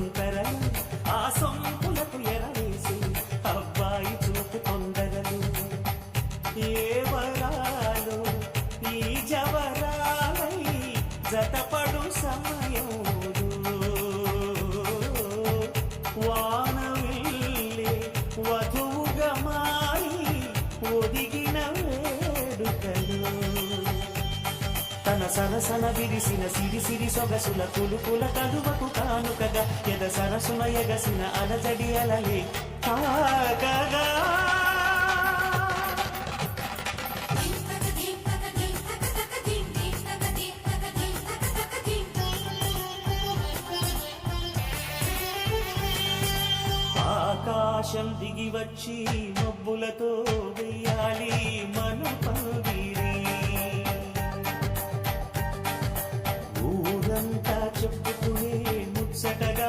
తుంటరలు ఆ సొంపులకు ఎరవేసి అబ్బాయి చూపు తొందరలు ఏ వరాలు ఈ జవరాలై జతపడు సమయములు వానవిల్లే వధువుగా మారి ఒదిగిన వేడుకలు తన సరసన విరిసిన సిరిసిరి సొగసుల కులుకుల కలువకు కానుకగా ఎద సరసున ఎగసిన అలజడి అలలే కాగగా ఆకాశం దిగి వచ్చి మబ్బులతో వెయ్యాలి మను పందిరి ఊరంతా చెప్పుకునే ముచ్చటగా